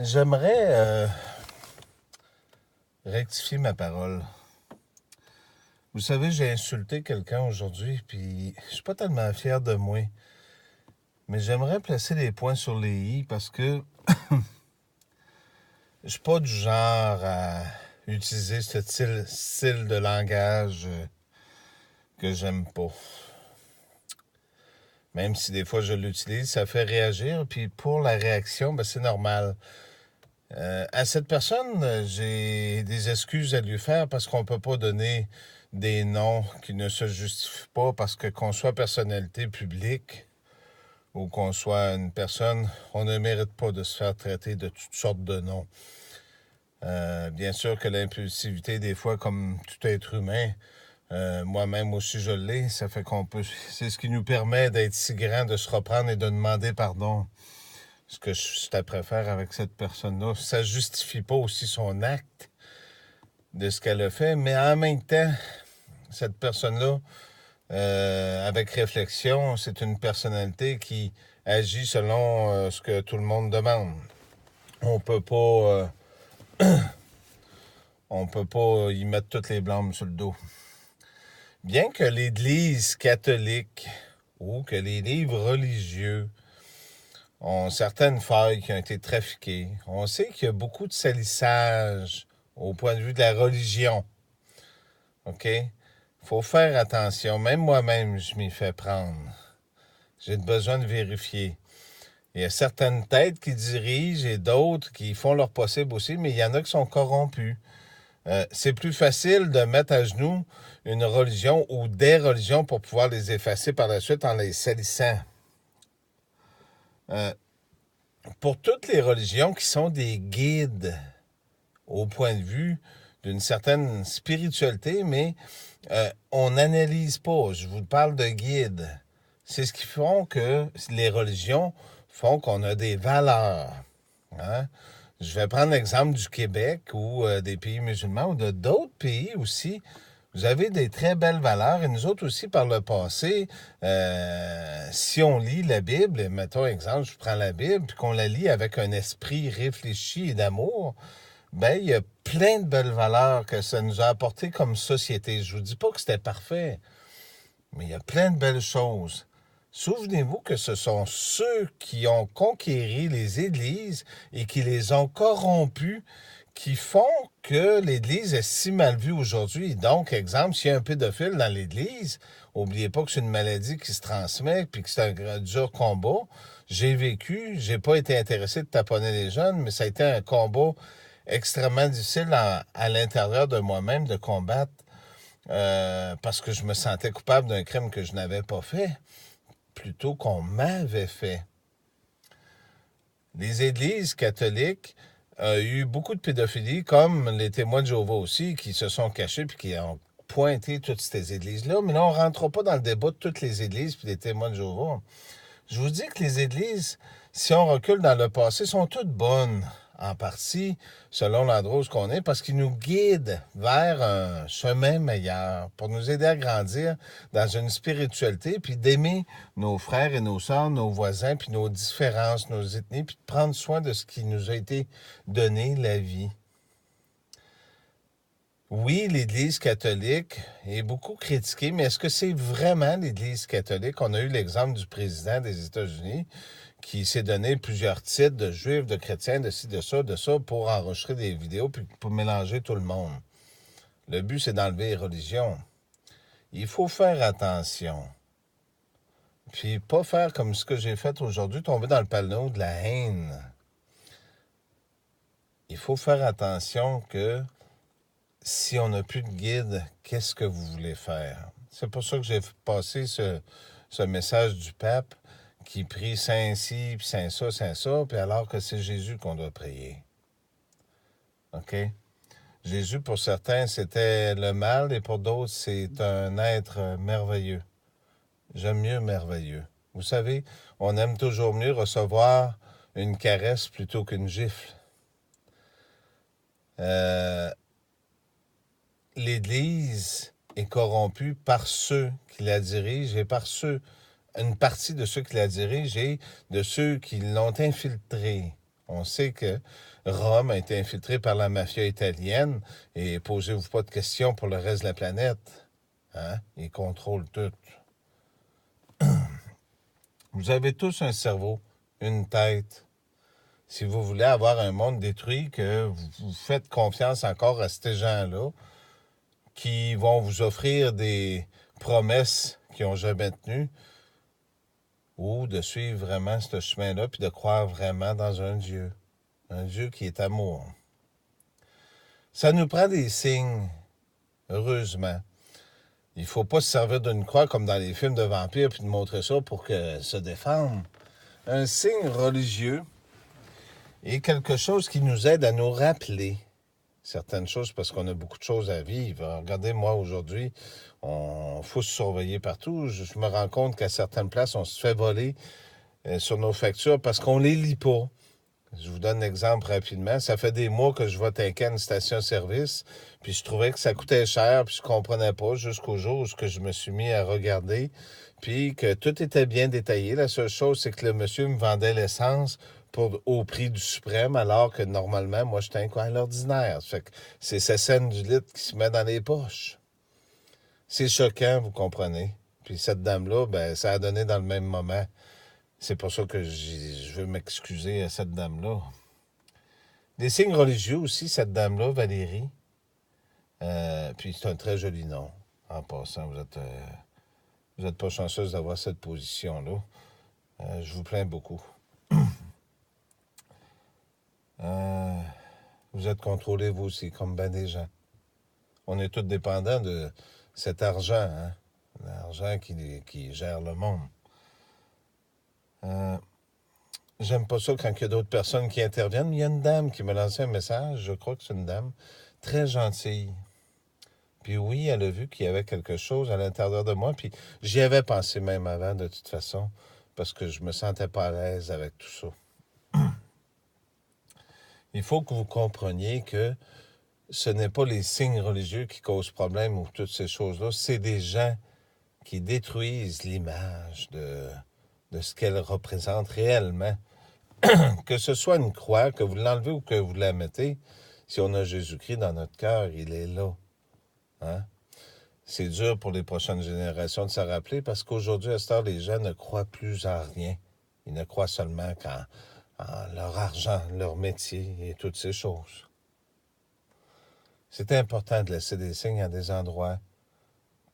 J'aimerais rectifier ma parole. Vous savez, j'ai insulté quelqu'un aujourd'hui, puis je suis pas tellement fier de moi. Mais j'aimerais placer les points sur les i parce que je suis pas du genre à utiliser ce style de langage que j'aime pas. Même si des fois je l'utilise, ça fait réagir, puis pour la réaction, ben c'est normal. À cette personne, j'ai des excuses à lui faire parce qu'on ne peut pas donner des noms qui ne se justifient pas parce que qu'on soit personnalité publique ou qu'on soit une personne, on ne mérite pas de se faire traiter de toutes sortes de noms. Bien sûr que l'impulsivité, des fois, comme tout être humain, moi-même aussi je l'ai, ça fait qu'on peut. C'est ce qui nous permet d'être si grand, de se reprendre et de demander pardon. Ce que je te faire avec cette personne-là, ça justifie pas aussi son acte de ce qu'elle a fait, mais en même temps, cette personne-là, avec réflexion, c'est une personnalité qui agit selon ce que tout le monde demande. On peut pas, on peut pas y mettre toutes les blâmes sur le dos. Bien que l'Église catholique ou que les livres religieux ont certaines failles qui ont été trafiquées, on sait qu'il y a beaucoup de salissage au point de vue de la religion. OK? Faut faire attention. Même moi-même, je m'y fais prendre. J'ai besoin de vérifier. Il y a certaines têtes qui dirigent et d'autres qui font leur possible aussi, mais il y en a qui sont corrompus. C'est plus facile de mettre à genoux une religion ou des religions pour pouvoir les effacer par la suite en les salissant. Pour toutes les religions qui sont des guides au point de vue d'une certaine spiritualité, mais on n'analyse pas. Je vous parle de guides. C'est ce qui font que les religions font qu'on a des valeurs. Hein? Je vais prendre l'exemple du Québec ou des pays musulmans ou de d'autres pays aussi. Vous avez des très belles valeurs et nous autres aussi par le passé, si on lit la Bible, et mettons exemple, je prends la Bible, puis qu'on la lit avec un esprit réfléchi et d'amour, ben il y a plein de belles valeurs que ça nous a apportées comme société. Je vous dis pas que c'était parfait, mais il y a plein de belles choses. Souvenez-vous que ce sont ceux qui ont conquéri les églises et qui les ont corrompues qui font que l'Église est si mal vue aujourd'hui. Donc, exemple, s'il y a un pédophile dans l'Église, n'oubliez pas que c'est une maladie qui se transmet puis que c'est un dur combat. J'ai vécu, j'ai pas été intéressé de taponner les jeunes, mais ça a été un combat extrêmement difficile à l'intérieur de moi-même de combattre parce que je me sentais coupable d'un crime que je n'avais pas fait, plutôt qu'on m'avait fait. Les églises catholiques ont eu beaucoup de pédophilie, comme les témoins de Jéhovah aussi, qui se sont cachés puis qui ont pointé toutes ces églises-là. Mais là, on ne rentrera pas dans le débat de toutes les églises puis les témoins de Jéhovah. Je vous dis que les églises, si on recule dans le passé, sont toutes bonnes, en partie, selon l'endroit où on est, parce qu'ils nous guident vers un chemin meilleur, pour nous aider à grandir dans une spiritualité, puis d'aimer nos frères et nos sœurs, nos voisins, puis nos différences, nos ethnies, puis de prendre soin de ce qui nous a été donné, la vie. Oui, l'Église catholique est beaucoup critiquée, mais est-ce que c'est vraiment l'Église catholique? On a eu l'exemple du président des États-Unis qui s'est donné plusieurs titres de juifs, de chrétiens, de ci, de ça, pour enregistrer des vidéos puis pour mélanger tout le monde. Le but, c'est d'enlever les religions. Il faut faire attention. Puis pas faire comme ce que j'ai fait aujourd'hui, tomber dans le panneau de la haine. Il faut faire attention que si on n'a plus de guide, qu'est-ce que vous voulez faire? C'est pour ça que j'ai passé ce message du pape qui prie Saint ci, puis Saint ça, puis alors que c'est Jésus qu'on doit prier. OK? Jésus, pour certains, c'était le mal, et pour d'autres, c'est un être merveilleux. J'aime mieux merveilleux. Vous savez, on aime toujours mieux recevoir une caresse plutôt qu'une gifle. L'Église est corrompue par ceux qui la dirigent et par une partie de ceux qui la dirigent et de ceux qui l'ont infiltrée. On sait que Rome a été infiltrée par la mafia italienne et posez-vous pas de questions pour le reste de la planète. Hein? Ils contrôlent tout. Vous avez tous un cerveau, une tête. Si vous voulez avoir un monde détruit, que vous faites confiance encore à ces gens-là qui vont vous offrir des promesses qui n'ont jamais tenu, ou de suivre vraiment ce chemin-là, puis de croire vraiment dans un Dieu qui est amour. Ça nous prend des signes, heureusement. Il ne faut pas se servir d'une croix comme dans les films de vampires, puis de montrer ça pour que se défendre. Un signe religieux est quelque chose qui nous aide à nous rappeler certaines choses parce qu'on a beaucoup de choses à vivre. Regardez, moi, aujourd'hui, on faut se surveiller partout. Je me rends compte qu'à certaines places, on se fait voler sur nos factures parce qu'on les lit pas. Je vous donne un exemple rapidement. Ça fait des mois que je vais tanker à une station-service, puis je trouvais que ça coûtait cher, puis je comprenais pas jusqu'au jour où je me suis mis à regarder, puis que tout était bien détaillé. La seule chose, c'est que le monsieur me vendait l'essence au prix du suprême, alors que normalement, moi, je tank à l'ordinaire. Fait que c'est sa scène du litre qui se met dans les poches. C'est choquant, vous comprenez. Puis cette dame-là, ben, ça a donné dans le même moment. C'est pour ça que je veux m'excuser à cette dame-là. Des signes religieux aussi, cette dame-là, Valérie. Puis c'est un très joli nom, en passant. Vous êtes pas chanceuse d'avoir cette position-là. Je vous plains beaucoup. Vous êtes contrôlés, vous aussi, comme bien des gens. On est tous dépendants de cet argent, hein? L'argent qui gère le monde. J'aime pas ça quand il y a d'autres personnes qui interviennent. Il y a une dame qui m'a lancé un message, je crois que c'est une dame, très gentille. Puis oui, elle a vu qu'il y avait quelque chose à l'intérieur de moi, puis j'y avais pensé même avant, de toute façon, parce que je me sentais pas à l'aise avec tout ça. Il faut que vous compreniez que ce n'est pas les signes religieux qui causent problème ou toutes ces choses-là, c'est des gens qui détruisent l'image de ce qu'elle représente réellement. Que ce soit une croix, que vous l'enlevez ou que vous la mettez, si on a Jésus-Christ dans notre cœur, il est là. Hein? C'est dur pour les prochaines générations de se rappeler parce qu'aujourd'hui, à cette heure, les gens ne croient plus en rien. Ils ne croient seulement en leur argent, leur métier et toutes ces choses. C'est important de laisser des signes à des endroits,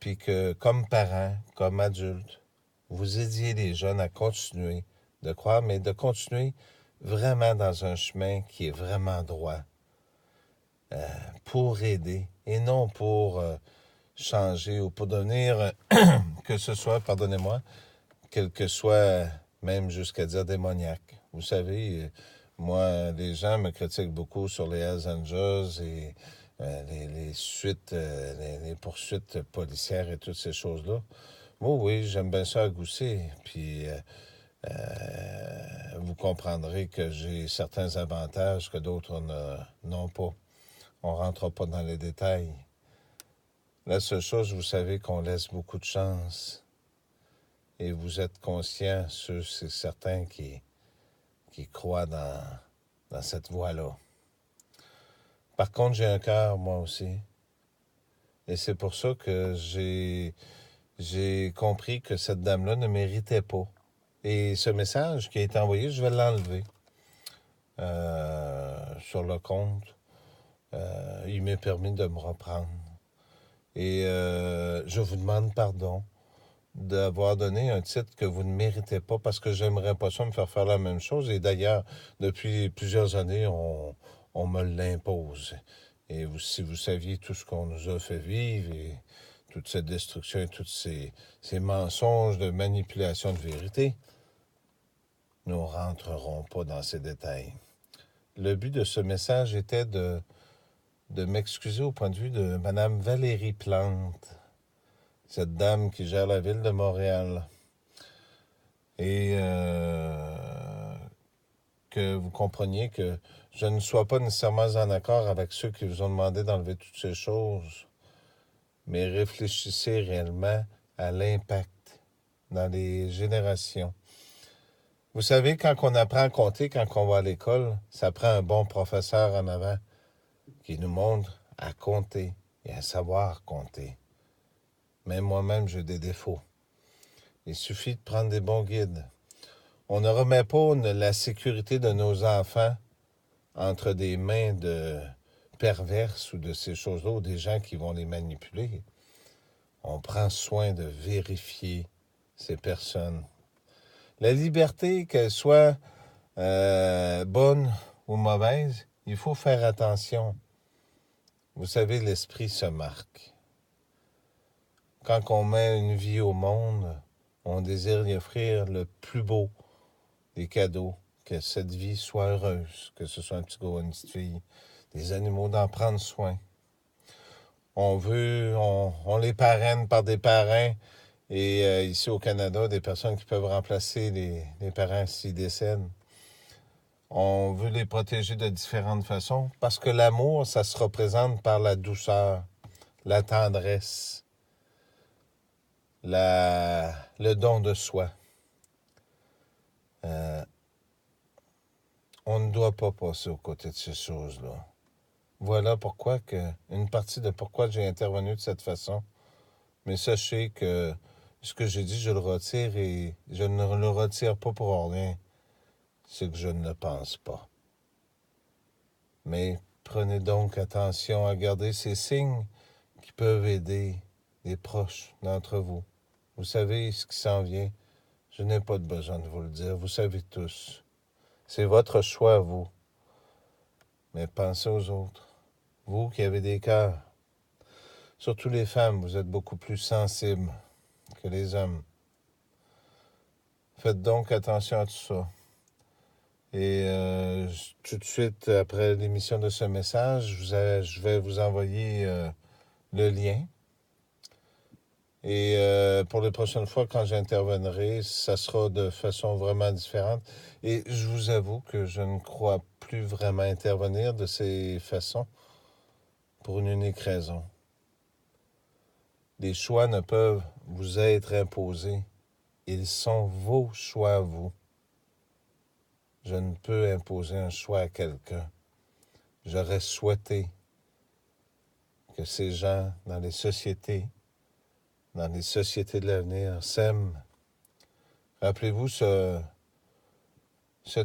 puis que, comme parents, comme adultes, vous aidiez les jeunes à continuer de croire, mais de continuer vraiment dans un chemin qui est vraiment droit, pour aider et non pour changer ou pour devenir, que ce soit, pardonnez-moi, quel que soit, même jusqu'à dire démoniaque. Vous savez, moi, les gens me critiquent beaucoup sur les Hells Angels et les suites, les poursuites policières et toutes ces choses-là. Moi, oui, j'aime bien ça à gousser. Puis, vous comprendrez que j'ai certains avantages que d'autres n'ont pas. On ne rentre pas dans les détails. La seule chose, vous savez qu'on laisse beaucoup de chance. Et vous êtes conscients, ceux, c'est certains qui croient dans cette voie-là. Par contre, j'ai un cœur, moi aussi. Et c'est pour ça que j'ai compris que cette dame-là ne méritait pas. Et ce message qui a été envoyé, je vais l'enlever sur le compte. Il m'est permis de me reprendre. Et je vous demande pardon d'avoir donné un titre que vous ne méritez pas parce que j'aimerais pas ça me faire la même chose. Et d'ailleurs, depuis plusieurs années, on me l'impose. Et si vous saviez tout ce qu'on nous a fait vivre et toute cette destruction et tous ces mensonges de manipulation de vérité, nous ne rentrerons pas dans ces détails. Le but de ce message était de m'excuser au point de vue de Mme Valérie Plante, cette dame qui gère la ville de Montréal. Et que vous compreniez que je ne sois pas nécessairement en accord avec ceux qui vous ont demandé d'enlever toutes ces choses, mais réfléchissez réellement à l'impact dans les générations. Vous savez, quand on apprend à compter, quand on va à l'école, ça prend un bon professeur en avant qui nous montre à compter et à savoir compter. Même moi-même, j'ai des défauts. Il suffit de prendre des bons guides. On ne remet pas la sécurité de nos enfants entre des mains de perverses ou de ces choses-là, ou des gens qui vont les manipuler. On prend soin de vérifier ces personnes. La liberté, qu'elle soit bonne ou mauvaise, il faut faire attention. Vous savez, l'esprit se marque. Quand on met une vie au monde, on désire y offrir le plus beau des cadeaux, que cette vie soit heureuse, que ce soit un petit gars ou une petite fille, des animaux, d'en prendre soin. On les parraine par des parrains, et ici au Canada, des personnes qui peuvent remplacer les parents s'ils décèdent. On veut les protéger de différentes façons, parce que l'amour, ça se représente par la douceur, la tendresse, le don de soi. On ne doit pas passer aux côtés de ces choses-là. Voilà une partie de pourquoi j'ai intervenu de cette façon. Mais sachez que ce que j'ai dit, je le retire, et je ne le retire pas pour rien. C'est que je ne le pense pas. Mais prenez donc attention à garder ces signes qui peuvent aider les proches d'entre vous. Vous savez ce qui s'en vient. Je n'ai pas de besoin de vous le dire. Vous savez tous. C'est votre choix, vous. Mais pensez aux autres. Vous qui avez des cœurs. Surtout les femmes, vous êtes beaucoup plus sensibles que les hommes. Faites donc attention à tout ça. Et tout de suite, après l'émission de ce message, je vais vous envoyer le lien. Et pour les prochaines fois, quand j'interviendrai, ça sera de façon vraiment différente. Et je vous avoue que je ne crois plus vraiment intervenir de ces façons pour une unique raison. Les choix ne peuvent vous être imposés. Ils sont vos choix à vous. Je ne peux imposer un choix à quelqu'un. J'aurais souhaité que ces gens dans les sociétés de l'avenir s'aiment. Rappelez-vous ce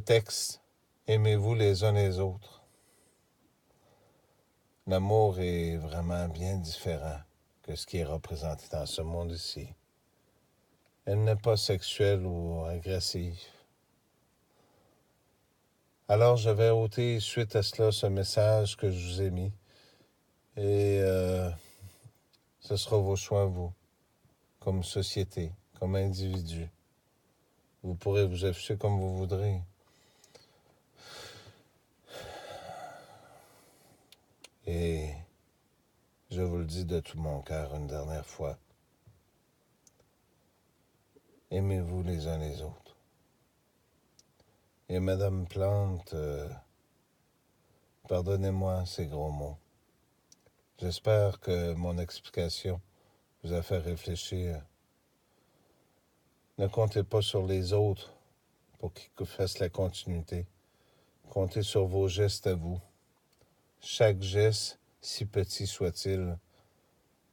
texte, aimez-vous les uns les autres. L'amour est vraiment bien différent que ce qui est représenté dans ce monde ici. Elle n'est pas sexuelle ou agressive. Alors je vais ôter suite à cela ce message que je vous ai mis, et ce sera vos choix, vous, comme société, comme individu. Vous pourrez vous afficher comme vous voudrez. Et je vous le dis de tout mon cœur une dernière fois. Aimez-vous les uns les autres. Et Madame Plante, pardonnez-moi ces gros mots. J'espère que mon explication vous a fait réfléchir. Ne comptez pas sur les autres pour qu'ils fassent la continuité. Comptez sur vos gestes à vous. Chaque geste, si petit soit-il,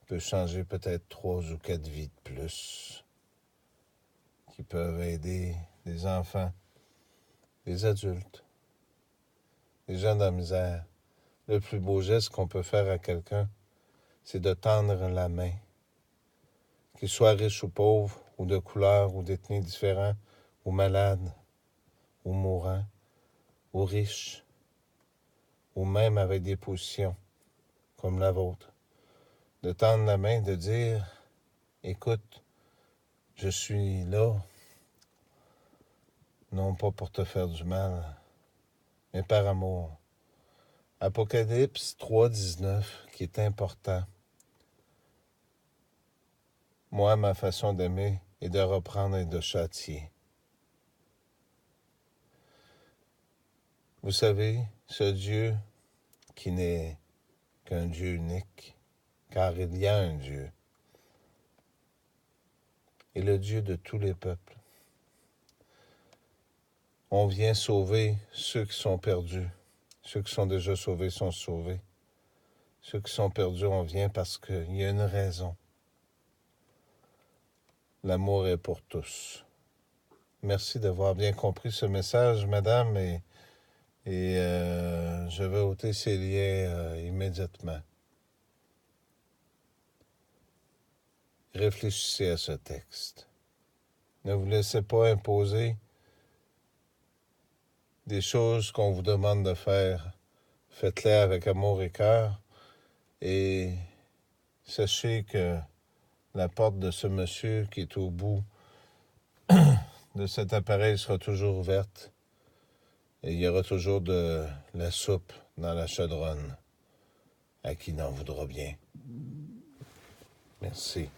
peut changer peut-être 3 ou 4 vies de plus, qui peuvent aider des enfants, des adultes, des gens dans la misère. Le plus beau geste qu'on peut faire à quelqu'un, c'est de tendre la main. Qu'il soit riche ou pauvre, ou de couleur, ou d'ethnie différent, ou malade, ou mourant, ou riche, ou même avec des positions comme la vôtre. De tendre la main, de dire, écoute, je suis là, non pas pour te faire du mal, mais par amour. Apocalypse 3,19, qui est important. Moi, ma façon d'aimer est de reprendre et de châtier. Vous savez, ce Dieu qui n'est qu'un Dieu unique, car il y a un Dieu, est le Dieu de tous les peuples. On vient sauver ceux qui sont perdus. Ceux qui sont déjà sauvés sont sauvés. Ceux qui sont perdus, on vient parce qu'il y a une raison. L'amour est pour tous. Merci d'avoir bien compris ce message, madame, et je vais ôter ces liens immédiatement. Réfléchissez à ce texte. Ne vous laissez pas imposer des choses qu'on vous demande de faire. Faites-les avec amour et cœur, et sachez que la porte de ce monsieur qui est au bout de cet appareil sera toujours ouverte, et il y aura toujours de la soupe dans la chaudronne à qui n'en voudra bien. Merci.